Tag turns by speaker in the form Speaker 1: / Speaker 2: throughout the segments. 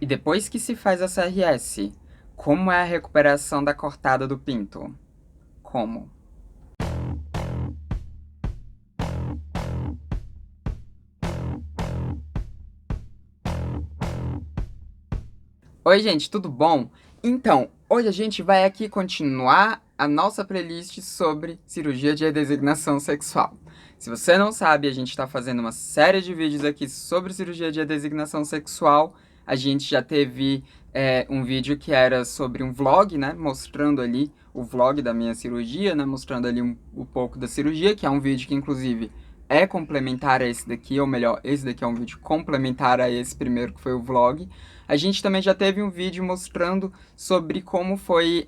Speaker 1: E depois que se faz a CRS, como é a recuperação da cortada do pinto? Como? Oi, gente, tudo bom? Então, hoje a gente vai aqui continuar a nossa playlist sobre cirurgia de redesignação sexual. Se você não sabe, a gente está fazendo uma série de vídeos aqui sobre cirurgia de redesignação sexual. A gente já teve um vídeo que era sobre um vlog, né? Mostrando ali o vlog da minha cirurgia, né? Mostrando ali um pouco da cirurgia, que é um vídeo que, inclusive, é complementar a esse daqui, ou melhor, esse daqui é um vídeo complementar a esse primeiro, que foi o vlog. A gente também já teve um vídeo mostrando sobre como foi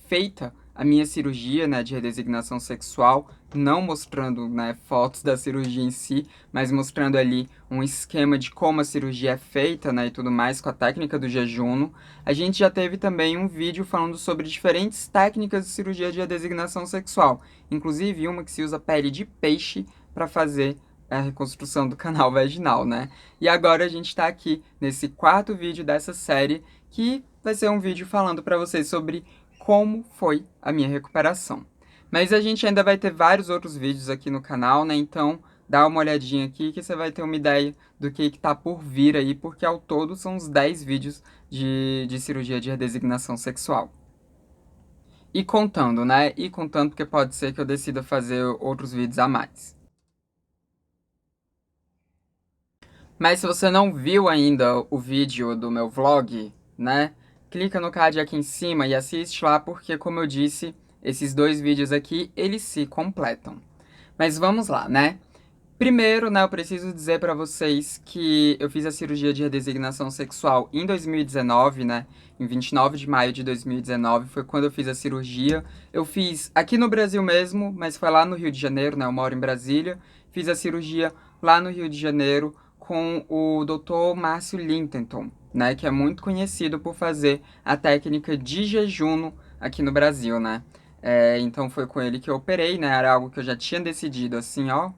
Speaker 1: feita a minha cirurgia, né, de redesignação sexual, não mostrando, né, fotos da cirurgia em si, mas mostrando ali um esquema de como a cirurgia é feita, né, e tudo mais com a técnica do jejum. A gente já teve também um vídeo falando sobre diferentes técnicas de cirurgia de redesignação sexual, inclusive uma que se usa pele de peixe para fazer a reconstrução do canal vaginal, né? E agora a gente tá aqui nesse quarto vídeo dessa série, que vai ser um vídeo falando para vocês sobre como foi a minha recuperação. Mas a gente ainda vai ter vários outros vídeos aqui no canal, né? Então dá uma olhadinha aqui que você vai ter uma ideia do que tá por vir aí, porque ao todo são uns 10 vídeos de cirurgia de redesignação sexual. E contando, né? E contando porque pode ser que eu decida fazer outros vídeos a mais. Mas se você não viu ainda o vídeo do meu vlog, né? Clica no card aqui em cima e assiste lá, porque, como eu disse, esses dois vídeos aqui, eles se completam. Mas vamos lá, né? Primeiro, né, eu preciso dizer pra vocês que eu fiz a cirurgia de redesignação sexual em 2019, né? Em 29 de maio de 2019 foi quando eu fiz a cirurgia. Eu fiz aqui no Brasil mesmo, mas foi lá no Rio de Janeiro, né? Eu moro em Brasília. Fiz a cirurgia lá no Rio de Janeiro com o Dr. Márcio Lintenton, né? Que é muito conhecido por fazer a técnica de jejum aqui no Brasil, né? Então foi com ele que eu operei, né? Era algo que eu já tinha decidido, assim, ó,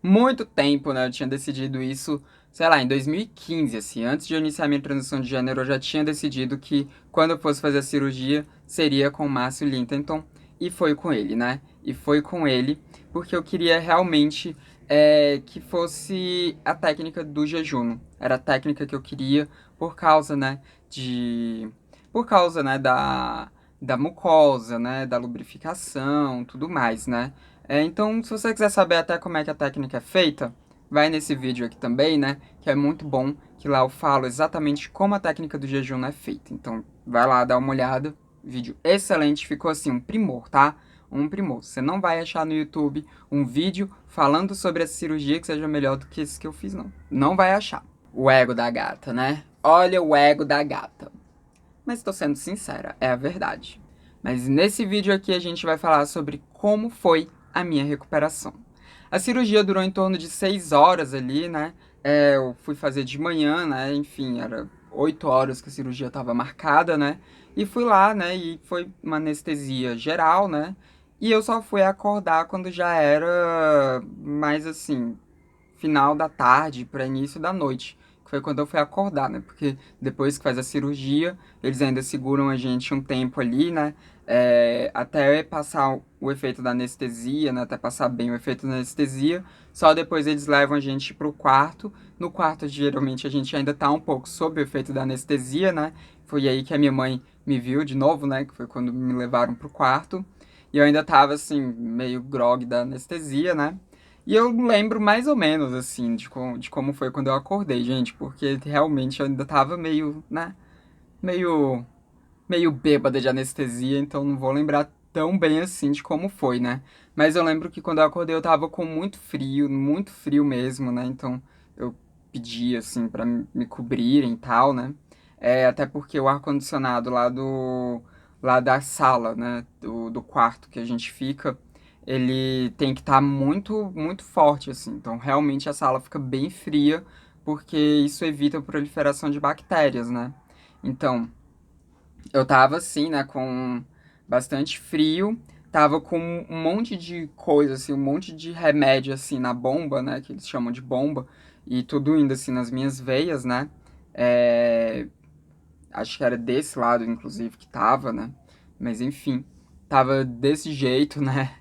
Speaker 1: muito tempo, né? Eu tinha decidido isso, sei lá, em 2015, assim. Antes de eu iniciar minha transição de gênero, eu já tinha decidido que quando eu fosse fazer a cirurgia, seria com o Márcio Lintenton. E foi com ele, né? E foi com ele porque eu queria realmente que fosse a técnica do jejum. Era a técnica que eu queria por causa, né, Por causa, né, da mucosa, né, da lubrificação, tudo mais, né? Então, se você quiser saber até como é que a técnica é feita, vai nesse vídeo aqui também, né? Que é muito bom, que lá eu falo exatamente como a técnica do jejum é feita. Então, vai lá dar uma olhada. Vídeo excelente, ficou assim, um primor, tá? Um primor. Você não vai achar no YouTube um vídeo falando sobre essa cirurgia que seja melhor do que esse que eu fiz, não. Não vai achar. O ego da gata, né? Olha o ego da gata. Mas tô sendo sincera, é a verdade. Mas nesse vídeo aqui a gente vai falar sobre como foi a minha recuperação. A cirurgia durou em torno de 6 horas ali, né? Eu fui fazer de manhã, né? Enfim, era 8 horas que a cirurgia estava marcada, né? E fui lá, né? E foi uma anestesia geral, né? E eu só fui acordar quando já era mais assim, final da tarde para início da noite, que foi quando eu fui acordar, né? Porque depois que faz a cirurgia, eles ainda seguram a gente um tempo ali, né? Até passar o efeito da anestesia, né? Até passar bem o efeito da anestesia. Só depois eles levam a gente pro quarto. No quarto, geralmente, a gente ainda tá um pouco sob o efeito da anestesia, né? Foi aí que a minha mãe me viu de novo, né? Que foi quando me levaram pro quarto. E eu ainda tava, assim, meio grog da anestesia, né? E eu lembro mais ou menos, assim, de como foi quando eu acordei, gente, porque realmente eu ainda tava meio, né, meio, meio bêbada de anestesia, então não vou lembrar tão bem assim de como foi, né? Mas eu lembro que quando eu acordei eu tava com muito frio mesmo, né? Então eu pedi, assim, pra me cobrirem e tal, né? Até porque o ar-condicionado lá da sala, né, do quarto que a gente fica, ele tem que estar muito forte, assim. Então, realmente a sala fica bem fria, porque isso evita a proliferação de bactérias, né? Então, eu tava assim, né, com bastante frio, tava com um monte de coisa, assim, um monte de remédio, assim, na bomba, né, que eles chamam de bomba, e tudo indo, assim, nas minhas veias, né? É, acho que era desse lado, inclusive, que tava, né? Mas enfim, tava desse jeito, né?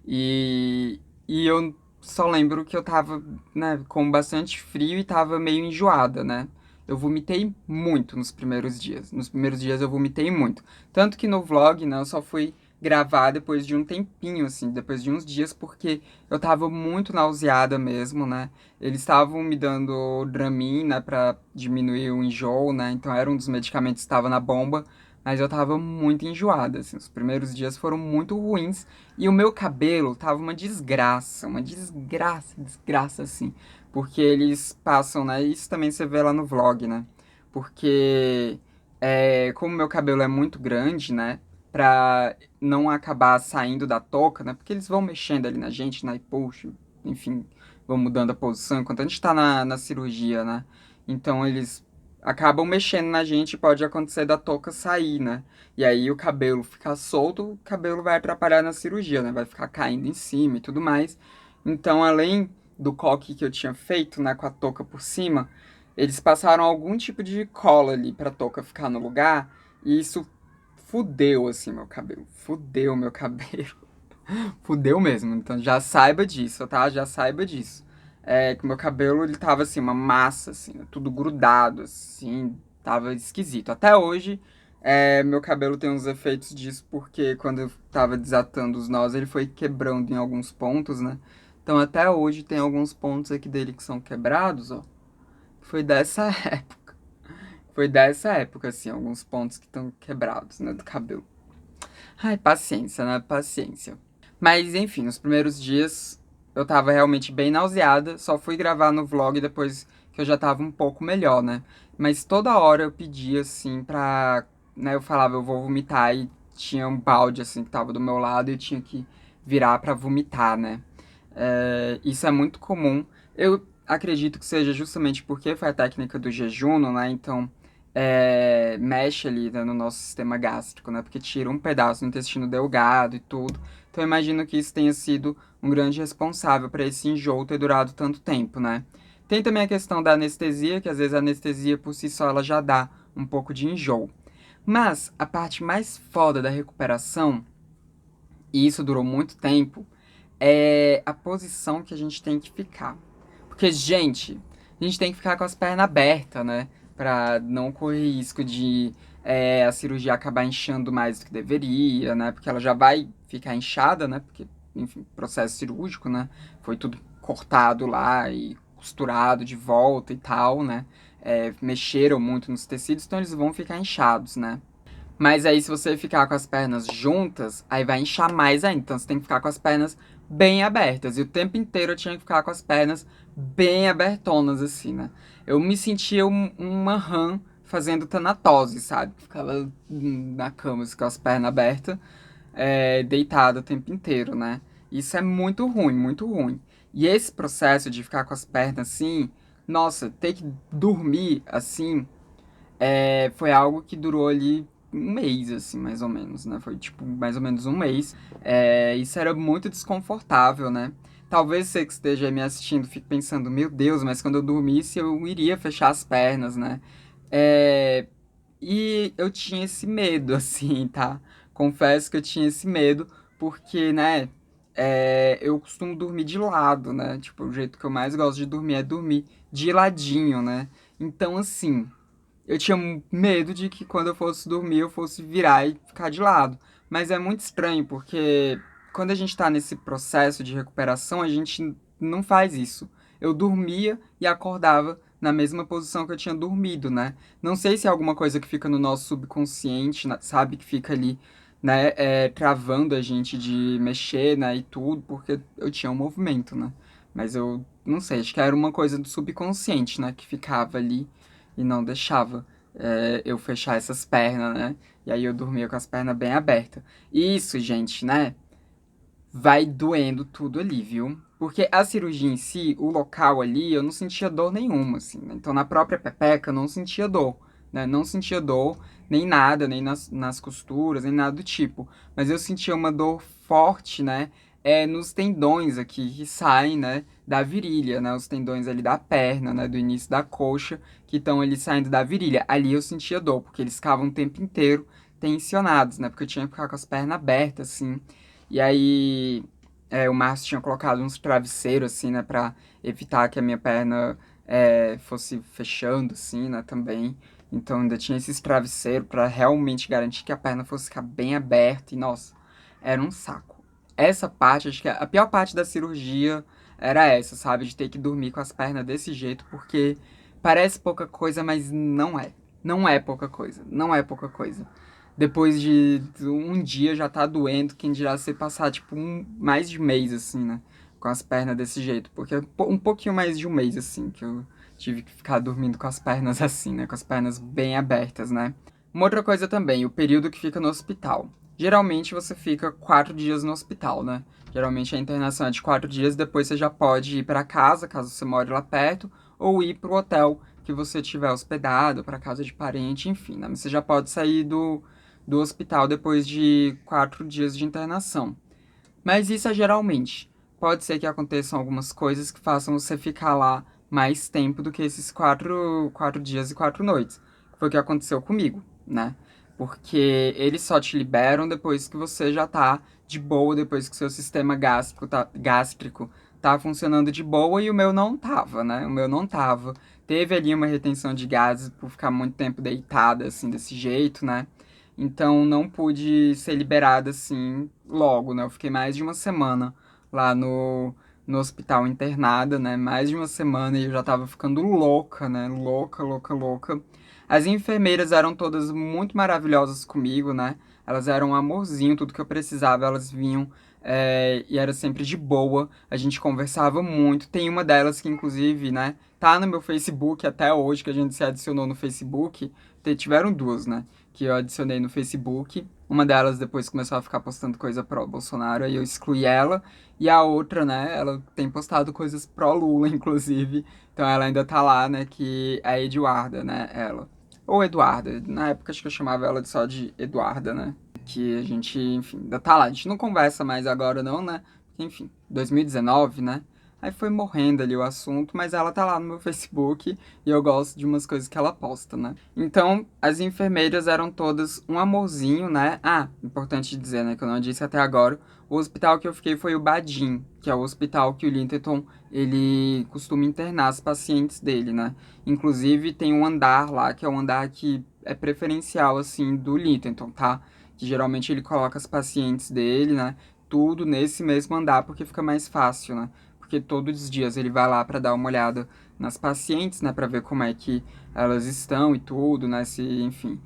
Speaker 1: E eu só lembro que eu tava, né, com bastante frio e tava meio enjoada, né? Eu vomitei muito nos primeiros dias. Nos primeiros dias eu vomitei muito. Tanto que no vlog, né, eu só fui gravar depois de um tempinho, assim, depois de uns dias, porque eu tava muito nauseada mesmo, né? Eles estavam me dando Dramin, né, pra diminuir o enjoo, né? Então era um dos medicamentos que estava na bomba, mas eu tava muito enjoada, assim. Os primeiros dias foram muito ruins e o meu cabelo tava uma desgraça, desgraça, assim. Porque eles passam, né? Isso também você vê lá no vlog, né? Porque, como meu cabelo é muito grande, né? Pra não acabar saindo da touca, né? Porque eles vão mexendo ali na gente, né? E puxa, enfim, vão mudando a posição enquanto a gente tá na cirurgia, né? Então eles acabam mexendo na gente e pode acontecer da touca sair, né? E aí o cabelo ficar solto, o cabelo vai atrapalhar na cirurgia, né? Vai ficar caindo em cima e tudo mais. Então, além do coque que eu tinha feito, né, com a touca por cima, eles passaram algum tipo de cola ali pra touca ficar no lugar, e isso fudeu, assim, meu cabelo. Fudeu meu cabelo. Fudeu mesmo. Então já saiba disso, tá? Já saiba disso. Que o meu cabelo, ele tava assim, uma massa, assim, né? Tudo grudado, assim. Tava esquisito. Até hoje, meu cabelo tem uns efeitos disso, porque quando eu tava desatando os nós, ele foi quebrando em alguns pontos, né? Então até hoje tem alguns pontos aqui dele que são quebrados, ó. Foi dessa época. Foi dessa época, assim, alguns pontos que estão quebrados, né, do cabelo. Ai, paciência, né? Paciência. Mas enfim, nos primeiros dias eu tava realmente bem nauseada, só fui gravar no vlog depois que eu já tava um pouco melhor, né? Mas toda hora eu pedia assim pra, né, eu falava eu vou vomitar e tinha um balde assim que tava do meu lado e eu tinha que virar pra vomitar, né? Isso é muito comum. Eu acredito que seja justamente porque foi a técnica do jejum, né? Então, mexe ali, né, no nosso sistema gástrico, né? Porque tira um pedaço do intestino delgado e tudo. Então, eu imagino que isso tenha sido um grande responsável para esse enjoo ter durado tanto tempo, né? Tem também a questão da anestesia, que às vezes a anestesia por si só ela já dá um pouco de enjoo. Mas a parte mais foda da recuperação, e isso durou muito tempo, é a posição que a gente tem que ficar. Porque, gente, a gente tem que ficar com as pernas abertas, né? Pra não correr risco de a cirurgia acabar inchando mais do que deveria, né? Porque ela já vai ficar inchada, né? Porque, enfim, processo cirúrgico, né? Foi tudo cortado lá e costurado de volta e tal, né? Mexeram muito nos tecidos, então eles vão ficar inchados, né? Mas aí, se você ficar com as pernas juntas, aí vai inchar mais ainda. Então, você tem que ficar com as pernas bem abertas. E o tempo inteiro eu tinha que ficar com as pernas bem abertonas, assim, né? Eu me sentia uma rã fazendo tanatose, sabe? Ficava na cama, assim, com as pernas abertas, deitada o tempo inteiro, né? Isso é muito ruim, muito ruim. E esse processo de ficar com as pernas assim, nossa, ter que dormir assim foi algo que durou ali um mês, assim, mais ou menos, né? Foi, tipo, mais ou menos um mês. Isso era muito desconfortável, né? Talvez você que esteja me assistindo fique pensando, meu Deus, mas quando eu dormisse eu iria fechar as pernas, né? É, e eu tinha esse medo, assim, tá? Confesso que eu tinha esse medo, porque, né, eu costumo dormir de lado, né? Tipo, o jeito que eu mais gosto de dormir é dormir de ladinho, né? Então, assim, eu tinha medo de que quando eu fosse dormir eu fosse virar e ficar de lado. Mas é muito estranho, porque quando a gente tá nesse processo de recuperação, a gente não faz isso. Eu dormia e acordava na mesma posição que eu tinha dormido, né? Não sei se é alguma coisa que fica no nosso subconsciente, sabe? Que fica ali, né? Travando a gente de mexer, né? E tudo, porque eu tinha um movimento, né? Mas eu não sei, acho que era uma coisa do subconsciente, né? Que ficava ali e não deixava eu fechar essas pernas, né? E aí eu dormia com as pernas bem abertas. E isso, gente, né? Vai doendo tudo ali, viu? Porque a cirurgia em si, o local ali, eu não sentia dor nenhuma, assim, né? Então na própria pepeca eu não sentia dor, né? Não sentia dor, nem nada, nem nas costuras, nem nada do tipo. Mas eu sentia uma dor forte, né? Nos tendões aqui, que saem, né? da virilha, né? Os tendões ali da perna, né? Do início da coxa, que estão ali saindo da virilha. Ali eu sentia dor, porque eles ficavam o tempo inteiro tensionados, né? Porque eu tinha que ficar com as pernas abertas, assim. E aí, o Márcio tinha colocado uns travesseiros, assim, né? Pra evitar que a minha perna fosse fechando, assim, né? Também. Então ainda tinha esses travesseiros pra realmente garantir que a perna fosse ficar bem aberta. E, nossa, era um saco. Essa parte, acho que a pior parte da cirurgia era essa, sabe? De ter que dormir com as pernas desse jeito, porque parece pouca coisa, mas não é. Não é pouca coisa. Não é pouca coisa. Depois de um dia já tá doendo, quem dirá você passar, tipo, mais de mês, assim, né? Com as pernas desse jeito. Porque é um pouquinho mais de um mês, assim, que eu tive que ficar dormindo com as pernas assim, né? Com as pernas bem abertas, né? Uma outra coisa também, o período que fica no hospital. Geralmente você fica 4 dias no hospital, né? Geralmente a internação é de 4 dias, depois você já pode ir para casa, caso você more lá perto, ou ir pro hotel que você tiver hospedado, para casa de parente, enfim, né? Mas você já pode sair do hospital depois de 4 dias de internação. Mas isso é geralmente. Pode ser que aconteçam algumas coisas que façam você ficar lá mais tempo do que esses 4 dias e 4 noites. Que foi o que aconteceu comigo, né? Porque eles só te liberam depois que você já tá de boa, depois que seu sistema gástrico tá funcionando de boa e o meu não tava, né? O meu não tava. Teve ali uma retenção de gases por ficar muito tempo deitada, assim, desse jeito, né? Então não pude ser liberada assim logo, né? Eu fiquei mais de uma semana lá no hospital internada, né? Mais de uma semana e eu já tava ficando louca, né? Louca, louca, louca. As enfermeiras eram todas muito maravilhosas comigo, né? Elas eram um amorzinho, tudo que eu precisava, elas vinham e era sempre de boa. A gente conversava muito. Tem uma delas que, inclusive, né, tá no meu Facebook até hoje, que a gente se adicionou no Facebook. Tiveram duas, né? Que eu adicionei no Facebook. Uma delas depois começou a ficar postando coisa pró Bolsonaro, aí eu excluí ela. E a outra, né, ela tem postado coisas pró Lula, inclusive. Então ela ainda tá lá, né, que é a Eduarda, né, ela. Ou Eduarda, na época acho que eu chamava ela só de Eduarda, né. Que a gente, enfim, ainda tá lá. A gente não conversa mais agora não, né. Porque, enfim, 2019, né. Aí foi morrendo ali o assunto, mas ela tá lá no meu Facebook e eu gosto de umas coisas que ela posta, né? Então, as enfermeiras eram todas um amorzinho, né? Ah, importante dizer, né, que eu não disse até agora, o hospital que eu fiquei foi o Badim, que é o hospital que o Lintelton, ele costuma internar as pacientes dele, né? Inclusive, tem um andar lá, que é um andar que é preferencial, assim, do Lintelton, tá? Que geralmente ele coloca as pacientes dele, né? Tudo nesse mesmo andar, porque fica mais fácil, né? Porque todos os dias ele vai lá para dar uma olhada nas pacientes, né, para ver como é que elas estão e tudo, né, se, enfim,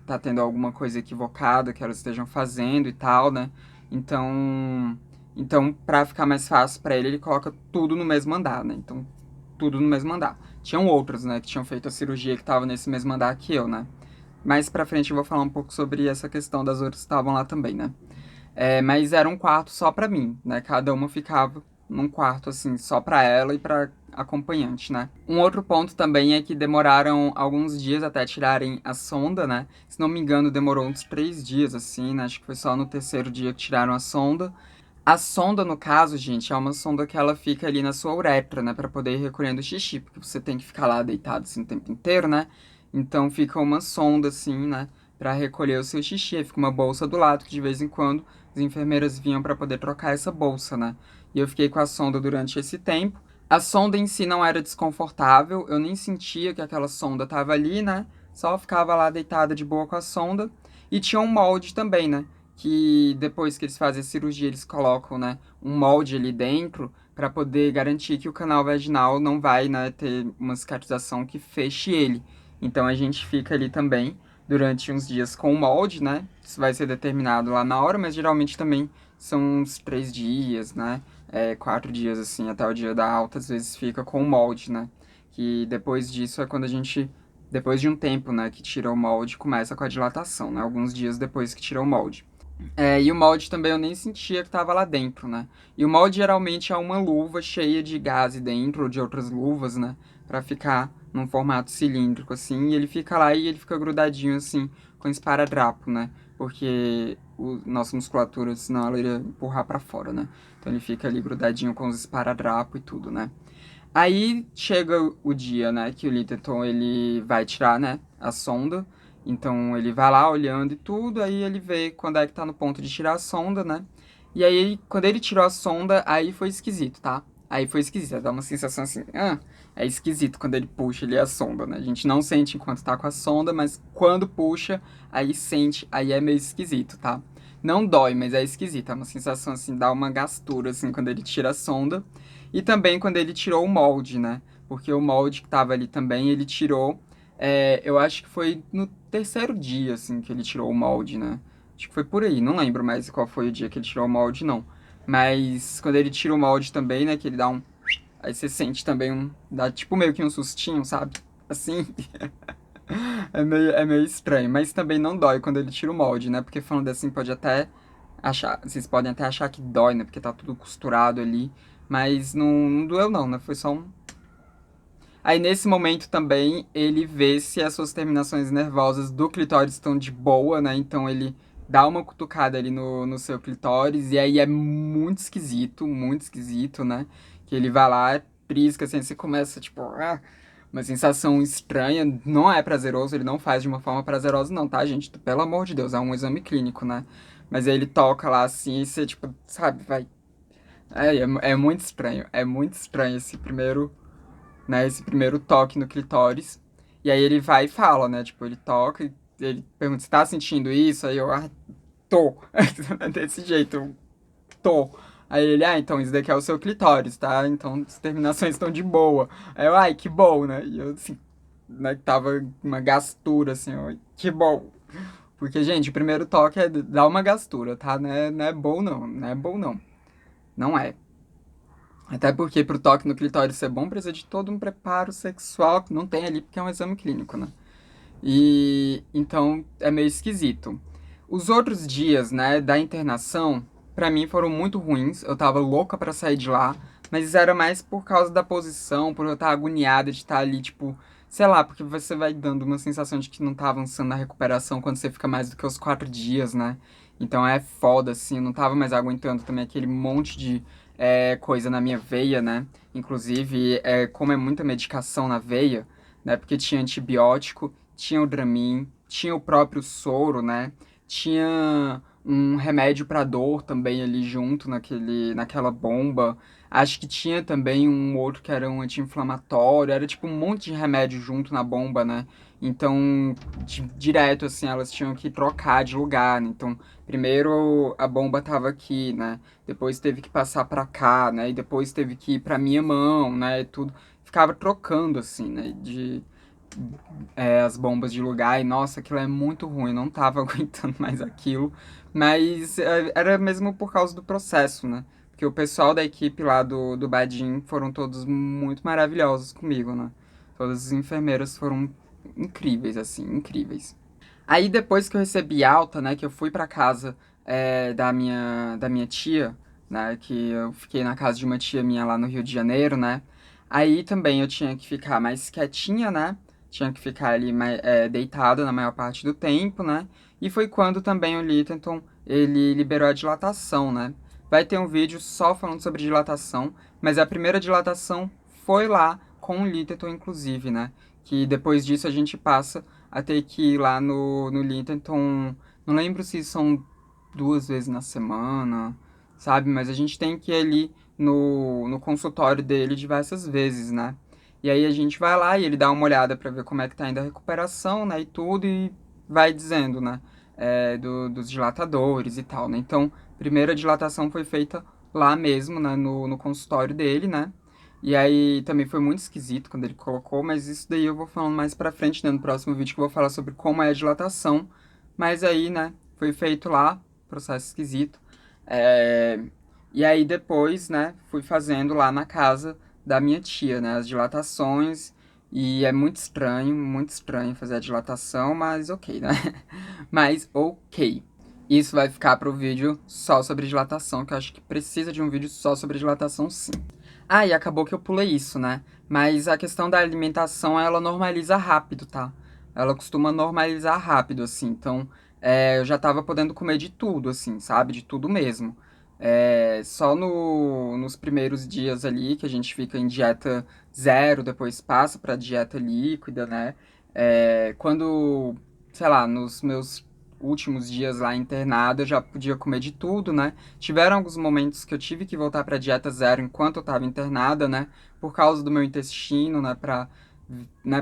Speaker 1: tá tendo alguma coisa equivocada que elas estejam fazendo e tal, né. Então, para ficar mais fácil para ele, ele coloca tudo no mesmo andar, né. Então, tudo no mesmo andar. Tinham outros, né, que tinham feito a cirurgia que estavam nesse mesmo andar que eu, né. Mais pra frente eu vou falar um pouco sobre essa questão das outras que estavam lá também, né. Mas era um quarto só pra mim, né? Cada uma ficava num quarto, assim, só pra ela e pra acompanhante, né? Um outro ponto também é que demoraram alguns dias até tirarem a sonda, né? Se não me engano, demorou uns 3 dias, assim, né? Acho que foi só no terceiro dia que tiraram a sonda. A sonda, no caso, gente, é uma sonda que ela fica ali na sua uretra, né? Pra poder ir recolhendo o xixi, porque você tem que ficar lá deitado assim o tempo inteiro, né? Então fica uma sonda, assim, né? Pra recolher o seu xixi. Aí fica uma bolsa do lado que de vez em quando as enfermeiras vinham pra poder trocar essa bolsa, né? E eu fiquei com a sonda durante esse tempo. A sonda em si não era desconfortável, eu nem sentia que aquela sonda tava ali, né? Só ficava lá deitada de boa com a sonda. E tinha um molde também, né? Que depois que eles fazem a cirurgia, eles colocam, né, um molde ali dentro para poder garantir que o canal vaginal não vai, né, ter uma cicatrização que feche ele. Então a gente fica ali também durante uns dias com o molde, né? Isso vai ser determinado lá na hora, mas geralmente também são uns 3 dias, né? 4 dias, assim, até o dia da alta, às vezes fica com o molde, né? Que depois disso é quando a gente, depois de um tempo, né, que tira o molde, começa com a dilatação, né? Alguns dias depois que tira o molde. E o molde também eu nem sentia que tava lá dentro, né? E o molde geralmente é uma luva cheia de gás dentro, ou de outras luvas, né? Pra ficar num formato cilíndrico, assim. E ele fica lá e ele fica grudadinho, assim, com esparadrapo, né? Porque nossa musculatura, senão ela iria empurrar pra fora, né? Então ele fica ali grudadinho com os esparadrapo e tudo, né? Aí chega o dia, né, que o Littleton ele vai tirar, né, a sonda. Então ele vai lá olhando e tudo, aí ele vê quando é que tá no ponto de tirar a sonda, né? E aí, quando ele tirou a sonda, aí foi esquisito, tá? Aí foi esquisito, dá uma sensação assim, é esquisito quando ele puxa ali a sonda, né? A gente não sente enquanto tá com a sonda, mas quando puxa, aí sente, aí é meio esquisito, tá? Não dói, mas é esquisito, é uma sensação assim, dá uma gastura assim quando ele tira a sonda. E também quando ele tirou o molde, né? Porque o molde que tava ali também, ele tirou. Eu acho que foi no terceiro dia, assim, que ele tirou o molde, né? Acho que foi por aí, não lembro mais qual foi o dia que ele tirou o molde, não. Mas quando ele tira o molde também, né? Que ele dá um. Aí você sente também um. Dá tipo meio que um sustinho, sabe? Assim. É meio estranho. Mas também não dói quando ele tira o molde, né? Porque falando assim, pode até achar. Vocês podem até achar que dói, né? Porque tá tudo costurado ali. Mas não doeu não, né? Foi só um. Aí nesse momento também ele vê se as suas terminações nervosas do clitóris estão de boa, né? Então ele dá uma cutucada ali no seu clitóris e aí é muito esquisito, né? Que ele vai lá, trisca, assim, você começa, tipo, uma sensação estranha, não é prazeroso, ele não faz de uma forma prazerosa não, tá, gente? Pelo amor de Deus, é um exame clínico, né? Mas aí ele toca lá assim e você, tipo, sabe, vai é muito estranho esse primeiro, né, esse primeiro toque no clitóris. E aí ele vai e fala, né, tipo, ele toca e ele pergunta, você tá sentindo isso? Aí eu, tô. Desse jeito, eu tô. Aí ele, então, isso daqui é o seu clitóris, tá? Então, as terminações estão de boa. Aí eu, ai, que bom, né? E eu, assim, né, tava uma gastura, assim, ó, que bom. Porque, gente, o primeiro toque é dar uma gastura, tá? Não é bom, não. Não é bom, não. Não é. Até porque pro toque no clitóris ser bom precisa de todo um preparo sexual que não tem ali porque é um exame clínico, né? E então é meio esquisito. Os outros dias, né, da internação, pra mim foram muito ruins. Eu tava louca pra sair de lá, mas era mais por causa da posição, por eu estar agoniada de estar ali, tipo, sei lá, porque você vai dando uma sensação de que não tá avançando na recuperação quando você fica mais do que os 4 dias, né? Então é foda, assim, eu não tava mais aguentando também aquele monte de coisa na minha veia, né? Inclusive, como é muita medicação na veia, né? Porque tinha antibiótico, tinha o Dramin, tinha o próprio soro, né? Tinha um remédio para dor também ali junto naquela bomba. Acho que tinha também um outro que era um anti-inflamatório. Era tipo um monte de remédio junto na bomba, né? Então, direto assim, elas tinham que trocar de lugar, né? Então, primeiro a bomba tava aqui, né? Depois teve que passar pra cá, né? E depois teve que ir pra minha mão, né? E tudo. Ficava trocando, assim, né? As bombas de lugar. E, nossa, aquilo é muito ruim. Não tava aguentando mais aquilo. Mas era mesmo por causa do processo, né? Porque o pessoal da equipe lá do Badim foram todos muito maravilhosos comigo, né? Todas as enfermeiras foram incríveis, assim, incríveis. Aí depois que eu recebi alta, né, que eu fui pra casa da minha tia, né, que eu fiquei na casa de uma tia minha lá no Rio de Janeiro, né, aí também eu tinha que ficar mais quietinha, né, tinha que ficar ali deitada na maior parte do tempo, né, e foi quando também o Littleton, ele liberou a dilatação, né. Vai ter um vídeo só falando sobre dilatação, mas a primeira dilatação foi lá com o Littleton, inclusive, né, que depois disso a gente passa a ter que ir lá no Littleton. Não lembro se são 2 vezes na semana, sabe? Mas a gente tem que ir ali no consultório dele diversas vezes, né? E aí a gente vai lá e ele dá uma olhada pra ver como é que tá indo a recuperação, né? E tudo, e vai dizendo, né? Dos dilatadores e tal, né? Então, primeira dilatação foi feita lá mesmo, né? No consultório dele, né? E aí também foi muito esquisito quando ele colocou, mas isso daí eu vou falando mais pra frente, né, no próximo vídeo que eu vou falar sobre como é a dilatação. Mas aí, né, foi feito lá, processo esquisito. É, E aí depois, né, fui fazendo lá na casa da minha tia, né, as dilatações. E é muito estranho fazer a dilatação, mas ok, né? Mas ok. Isso vai ficar pro vídeo só sobre dilatação, que eu acho que precisa de um vídeo só sobre dilatação, sim. Ah, e acabou que eu pulei isso, né? Mas a questão da alimentação, ela normaliza rápido, tá? Ela costuma normalizar rápido, assim. Então, eu já tava podendo comer de tudo, assim, sabe? De tudo mesmo. Só nos primeiros dias ali, que a gente fica em dieta zero, depois passa pra dieta líquida, né? Quando, sei lá, nos meus últimos dias lá internado, eu já podia comer de tudo, né? Tiveram alguns momentos que eu tive que voltar pra dieta zero enquanto eu tava internada, né? Por causa do meu intestino, né?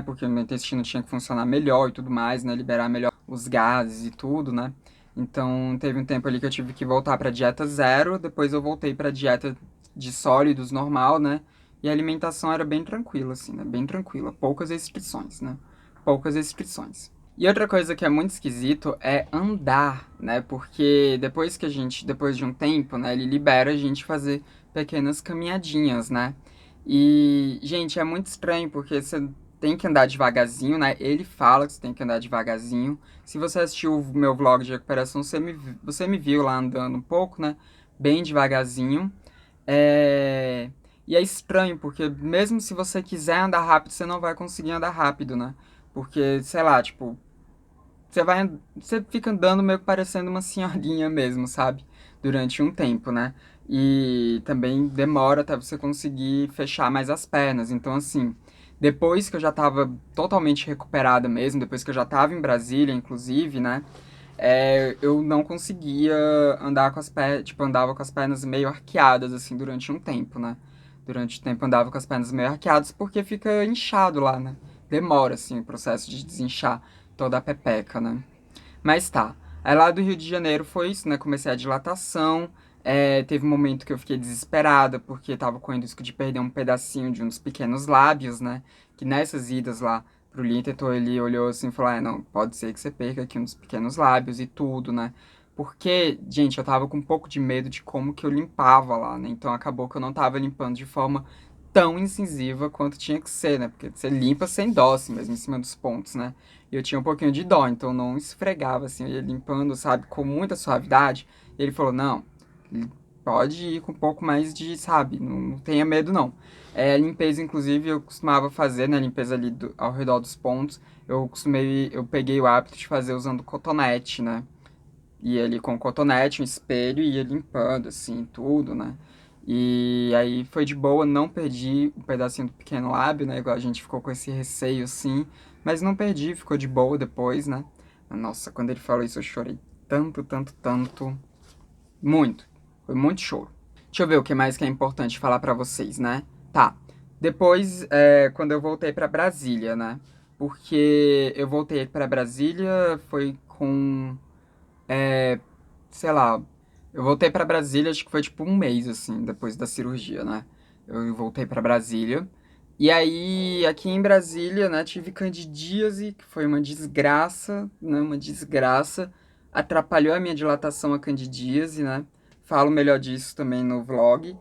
Speaker 1: Porque o meu intestino tinha que funcionar melhor e tudo mais, né? Liberar melhor os gases e tudo, né? Então, teve um tempo ali que eu tive que voltar pra dieta zero, depois eu voltei pra dieta de sólidos normal, né? E a alimentação era bem tranquila, assim, né? Bem tranquila. Poucas restrições, né? Poucas restrições. E outra coisa que é muito esquisito é andar, né? Porque depois de um tempo, né, ele libera a gente fazer pequenas caminhadinhas, né? E, gente, é muito estranho porque você tem que andar devagarzinho, né? Ele fala que você tem que andar devagarzinho. Se você assistiu o meu vlog de recuperação, você me viu lá andando um pouco, né? Bem devagarzinho. É... E é estranho, porque mesmo se você quiser andar rápido, você não vai conseguir andar rápido, né? Porque, sei lá, tipo, você fica andando meio que parecendo uma senhorinha mesmo, sabe? Durante um tempo, né? E também demora até você conseguir fechar mais as pernas. Então, assim, depois que eu já tava totalmente recuperada mesmo, depois que eu já tava em Brasília, inclusive, né? Eu não conseguia andar com as pernas, tipo, andava com as pernas meio arqueadas, assim, durante um tempo, né? Durante o tempo eu andava com as pernas meio arqueadas porque fica inchado lá, né? Demora, assim, o processo de desinchar toda a pepeca, né? Mas tá. Aí lá do Rio de Janeiro foi isso, né? Comecei a dilatação. Teve um momento que eu fiquei desesperada, porque tava com o risco de perder um pedacinho de um dos pequenos lábios, né? Que nessas idas lá pro Lintetor, ele olhou assim e falou: não, pode ser que você perca aqui um dos pequenos lábios e tudo, né? Porque, gente, eu tava com um pouco de medo de como que eu limpava lá, né? Então acabou que eu não tava limpando de forma tão incisiva quanto tinha que ser, né? Porque você limpa sem dó, assim, mesmo em cima dos pontos, né? E eu tinha um pouquinho de dó, então não esfregava, assim, eu ia limpando, sabe, com muita suavidade. E ele falou, não, pode ir com um pouco mais de, sabe, não tenha medo, não. A limpeza, inclusive, eu costumava fazer, né, a limpeza ali ao redor dos pontos, eu peguei o hábito de fazer usando cotonete, né? Ia ali com cotonete, um espelho, e ia limpando, assim, tudo, né? E aí foi de boa, não perdi o pedacinho do pequeno lábio, né? Igual a gente ficou com esse receio, assim. Mas não perdi, ficou de boa depois, né? Nossa, quando ele falou isso eu chorei tanto, tanto, tanto. Muito. Foi muito choro. Deixa eu ver o que mais que é importante falar pra vocês, né? Tá. Depois, quando eu voltei pra Brasília, né? Porque eu voltei pra Brasília foi com sei lá, eu voltei pra Brasília, acho que foi tipo um mês, assim, depois da cirurgia, né? Eu voltei pra Brasília. E aí, aqui em Brasília, né, tive candidíase, que foi uma desgraça, né? Uma desgraça. Atrapalhou a minha dilatação a candidíase, né? Falo melhor disso também no vlog.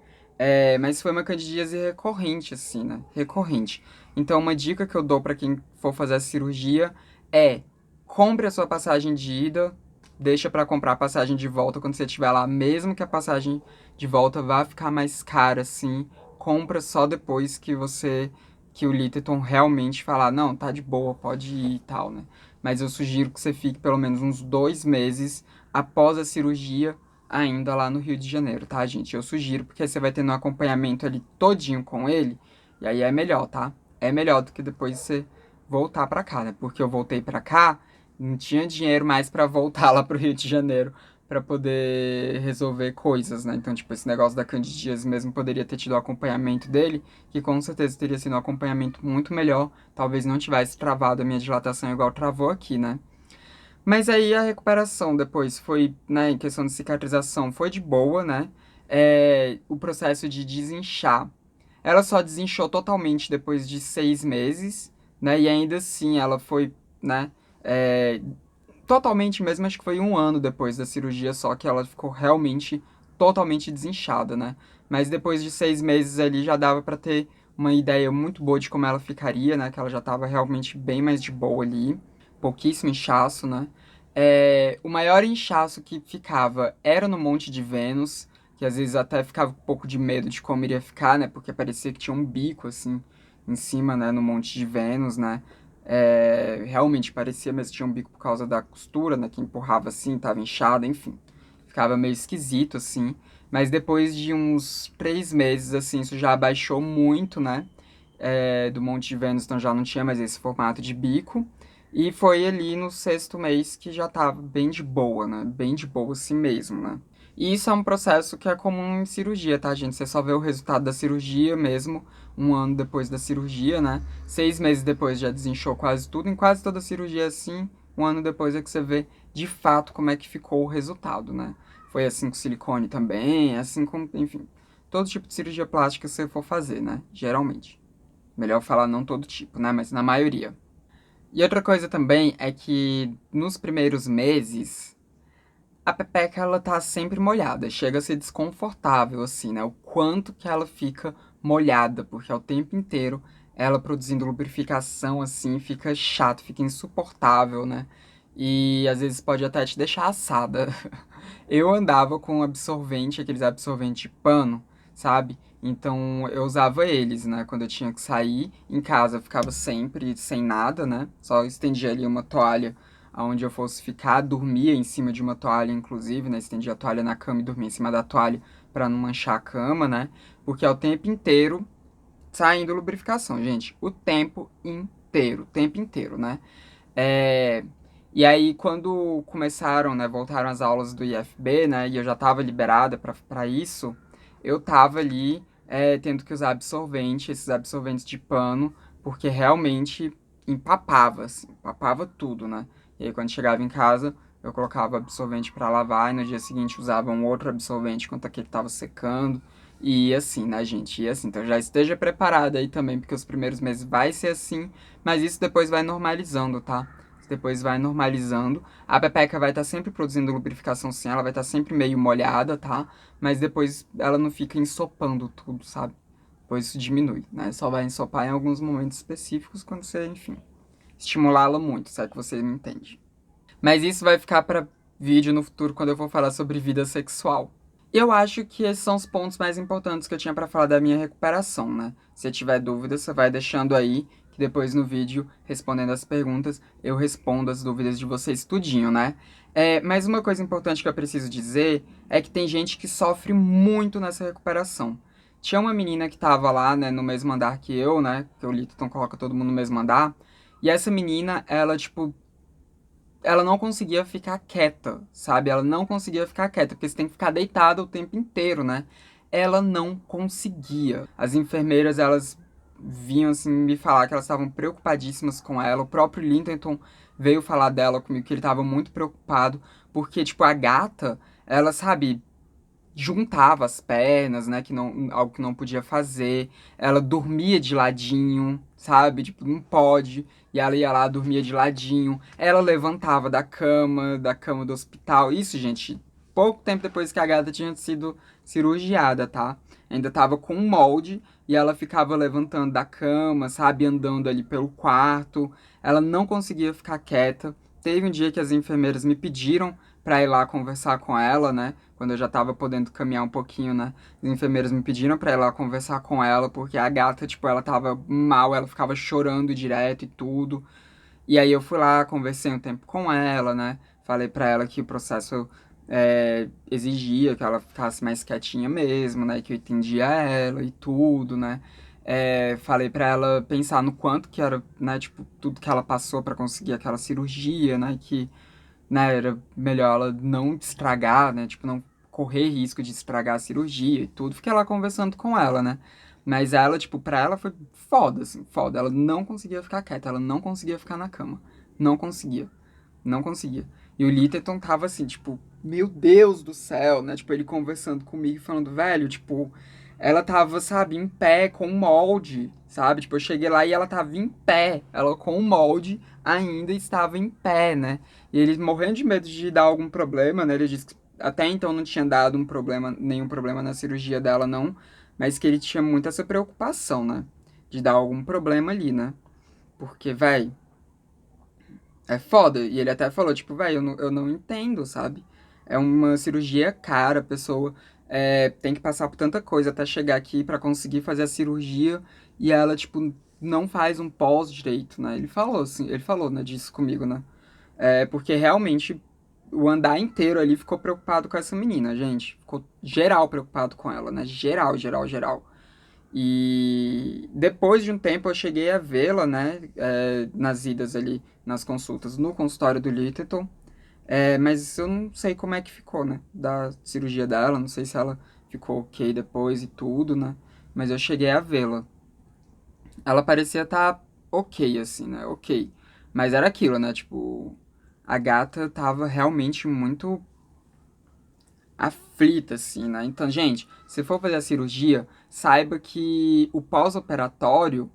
Speaker 1: Mas foi uma candidíase recorrente, assim, né? Recorrente. Então, uma dica que eu dou pra quem for fazer a cirurgia é: compre a sua passagem de ida, deixa pra comprar a passagem de volta quando você estiver lá, mesmo que a passagem de volta vá ficar mais cara, assim, compra só depois que o Littleton realmente falar, não, tá de boa, pode ir e tal, né? Mas eu sugiro que você fique pelo menos uns 2 meses após a cirurgia ainda lá no Rio de Janeiro, tá, gente? Eu sugiro, porque você vai tendo um acompanhamento ali todinho com ele, e aí é melhor, tá? É melhor do que depois você voltar pra cá, né? Porque eu voltei pra cá, não tinha dinheiro mais pra voltar lá pro Rio de Janeiro pra poder resolver coisas, né? Então, tipo, esse negócio da candidíase mesmo poderia ter tido o acompanhamento dele, que com certeza teria sido um acompanhamento muito melhor, talvez não tivesse travado a minha dilatação igual travou aqui, né? Mas aí a recuperação depois foi, né, em questão de cicatrização, foi de boa, né? O processo de desinchar. Ela só desinchou totalmente depois de 6 meses, né? E ainda assim ela foi, né? é, Totalmente mesmo, acho que foi um ano depois da cirurgia, só que ela ficou realmente totalmente desinchada, né? Mas depois de 6 meses ali já dava pra ter uma ideia muito boa de como ela ficaria, né? Que ela já tava realmente bem mais de boa ali, pouquíssimo inchaço, né? O maior inchaço que ficava era no Monte de Vênus, que às vezes até ficava um pouco de medo de como iria ficar, né? Porque parecia que tinha um bico, assim, em cima, né? No Monte de Vênus, né? Realmente parecia mesmo que tinha um bico por causa da costura, né? Que empurrava assim, tava inchada, enfim. Ficava meio esquisito, assim. Mas depois de uns 3 meses, assim, isso já abaixou muito, né? Do Monte de Vênus, então já não tinha mais esse formato de bico. E foi ali no 6º mês que já tava bem de boa, né? Bem de boa assim mesmo, né? E isso é um processo que é comum em cirurgia, tá, gente? Você só vê o resultado da cirurgia mesmo, 1 ano depois da cirurgia, né? 6 meses depois já desinchou quase tudo. Em quase toda cirurgia é assim, 1 ano depois é que você vê de fato como é que ficou o resultado, né? Foi assim com silicone também, assim com, enfim, todo tipo de cirurgia plástica que você for fazer, né? Geralmente. Melhor falar não todo tipo, né? Mas na maioria. E outra coisa também é que nos primeiros meses a pepeca ela tá sempre molhada, chega a ser desconfortável assim, né? O quanto que ela fica molhada, porque ao tempo inteiro ela produzindo lubrificação assim, fica chato, fica insuportável, né? E às vezes pode até te deixar assada. Eu andava com absorvente, aqueles absorventes de pano, sabe? Então eu usava eles, né? Quando eu tinha que sair, em casa eu ficava sempre sem nada, né? Só estendia ali uma toalha aonde eu fosse ficar, dormia em cima de uma toalha, inclusive, né? Estendia a toalha na cama e dormia em cima da toalha para não manchar a cama, né? Porque é o tempo inteiro saindo lubrificação, gente. O tempo inteiro, né? É, E aí, quando começaram, né, voltaram as aulas do IFB, né, e eu já estava liberada para isso, eu tava ali tendo que usar absorvente, esses absorventes de pano, porque realmente empapava, assim, empapava tudo, né? E aí, quando chegava em casa, eu colocava absorvente para lavar e no dia seguinte usava um outro absorvente enquanto aquele estava secando. E assim, né, gente? E assim, então já esteja preparada aí também, porque os primeiros meses vai ser assim, mas isso depois vai normalizando, tá? Isso depois vai normalizando. A pepeca vai estar sempre produzindo lubrificação sim, ela vai estar sempre meio molhada, tá? Mas depois ela não fica ensopando tudo, sabe? Depois isso diminui, né? Só vai ensopar em alguns momentos específicos quando você, enfim, estimulá-la muito, sabe que você não entende. Mas isso vai ficar para vídeo no futuro quando eu for falar sobre vida sexual. Eu acho que esses são os pontos mais importantes que eu tinha para falar da minha recuperação, né? Se tiver dúvida, você vai deixando aí, que depois no vídeo, respondendo as perguntas, eu respondo as dúvidas de vocês tudinho, né? Mas uma coisa importante que eu preciso dizer é que tem gente que sofre muito nessa recuperação. Tinha uma menina que tava lá, né, no mesmo andar que eu, né? Que o Littleton coloca todo mundo no mesmo andar. E essa menina, ela, tipo, ela não conseguia ficar quieta, sabe? Ela não conseguia ficar quieta, porque você tem que ficar deitada o tempo inteiro, né? Ela não conseguia. As enfermeiras, elas vinham assim me falar que elas estavam preocupadíssimas com ela. O próprio Linton veio falar dela comigo que ele estava muito preocupado, porque tipo a gata, ela sabe, juntava as pernas, né, que não, algo que não podia fazer. Ela dormia de ladinho, sabe? Tipo, não pode. E ela ia lá, dormia de ladinho. Ela levantava da cama do hospital. Isso, gente, pouco tempo depois que a gata tinha sido cirurgiada, tá? Ainda tava com um molde e ela ficava levantando da cama, sabe? Andando ali pelo quarto. Ela não conseguia ficar quieta. Teve um dia que as enfermeiras me pediram pra ir lá conversar com ela, né? Quando eu já tava podendo caminhar um pouquinho, né? Os enfermeiros me pediram pra ir lá conversar com ela, porque a gata, tipo, ela tava mal, ela ficava chorando direto e tudo. E aí eu fui lá, conversei um tempo com ela, né? Falei pra ela que o processo exigia que ela ficasse mais quietinha mesmo, né? Que eu entendia ela e tudo, né? Falei pra ela pensar no quanto que era, né? Tipo, tudo que ela passou pra conseguir aquela cirurgia, né? Que, né, era melhor ela não estragar, né? Tipo, não correr risco de estragar a cirurgia e tudo. Fiquei lá conversando com ela, né? Mas ela, tipo, pra ela foi foda, assim, foda. Ela não conseguia ficar quieta, ela não conseguia ficar na cama. Não conseguia. Não conseguia. E o Littleton tava assim, tipo, meu Deus do céu, né? Tipo, ele conversando comigo, falando, velho, tipo, ela tava, sabe, em pé, com um molde, sabe? Tipo, eu cheguei lá e ela tava em pé. Ela com o molde ainda estava em pé, né? E ele morrendo de medo de dar algum problema, né? Ele disse que até então não tinha dado um problema, nenhum problema na cirurgia dela, não. Mas que ele tinha muito essa preocupação, né? De dar algum problema ali, né? Porque, velho, é foda. E ele até falou, tipo, velho, eu não entendo, sabe? É uma cirurgia cara, a pessoa tem que passar por tanta coisa até chegar aqui pra conseguir fazer a cirurgia. E ela, tipo, não faz um pós direito, né? Ele falou assim, ele falou, né, disso comigo, né? É, porque realmente o andar inteiro ali ficou preocupado com essa menina, gente. Ficou geral preocupado com ela, né? Geral, geral, geral. E depois de um tempo eu cheguei a vê-la, né, nas idas ali, nas consultas, no consultório do Littleton. Mas eu não sei como é que ficou, né, da cirurgia dela, não sei se ela ficou ok depois e tudo, né, mas eu cheguei a vê-la. Ela parecia estar ok, assim, né, ok. Mas era aquilo, né, tipo, a gata tava realmente muito aflita, assim, né? Então, gente, se for fazer a cirurgia, saiba que o pós-operatório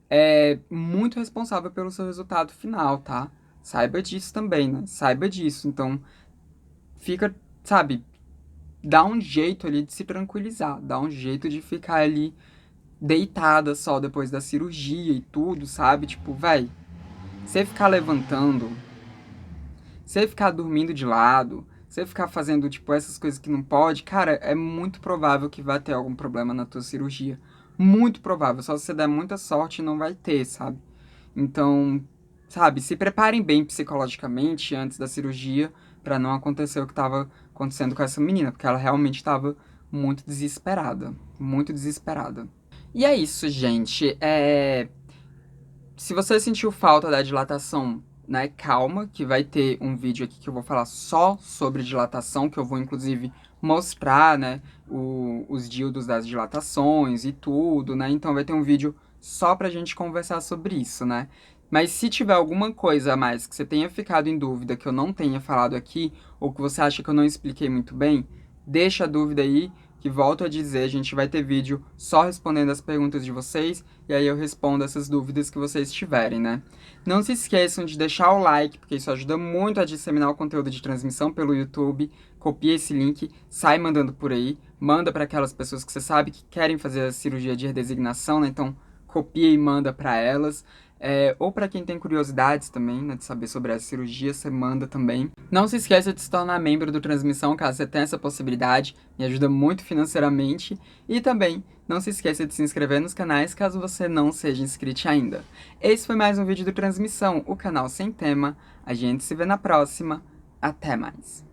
Speaker 1: é muito responsável pelo seu resultado final, tá? Saiba disso também, né? Saiba disso. Então, fica, sabe, dá um jeito ali de se tranquilizar, dá um jeito de ficar ali deitada só depois da cirurgia e tudo, sabe? Tipo, véi, você ficar levantando, você ficar dormindo de lado, você ficar fazendo, tipo, essas coisas que não pode, cara, é muito provável que vai ter algum problema na tua cirurgia. Muito provável. Só se você der muita sorte, não vai ter, sabe? Então, sabe, se preparem bem psicologicamente antes da cirurgia pra não acontecer o que tava acontecendo com essa menina, porque ela realmente tava muito desesperada. Muito desesperada. E é isso, gente. Se você sentiu falta da dilatação, né, calma, que vai ter um vídeo aqui que eu vou falar só sobre dilatação, que eu vou inclusive mostrar, né, os dildos das dilatações e tudo, né? Então vai ter um vídeo só pra gente conversar sobre isso, né? Mas se tiver alguma coisa a mais que você tenha ficado em dúvida, que eu não tenha falado aqui, ou que você acha que eu não expliquei muito bem, deixa a dúvida aí, que volto a dizer, a gente vai ter vídeo só respondendo as perguntas de vocês, e aí eu respondo essas dúvidas que vocês tiverem, né? Não se esqueçam de deixar o like, porque isso ajuda muito a disseminar o conteúdo de transmissão pelo YouTube. Copia esse link, sai mandando por aí, manda para aquelas pessoas que você sabe que querem fazer a cirurgia de redesignação, né? Então, copia e manda para elas. Ou para quem tem curiosidades também, né, de saber sobre a cirurgia, você manda também. Não se esqueça de se tornar membro do Transmissão, caso você tenha essa possibilidade, me ajuda muito financeiramente. E também, não se esqueça de se inscrever nos canais, caso você não seja inscrito ainda. Esse foi mais um vídeo do Transmissão, o canal sem tema. A gente se vê na próxima. Até mais!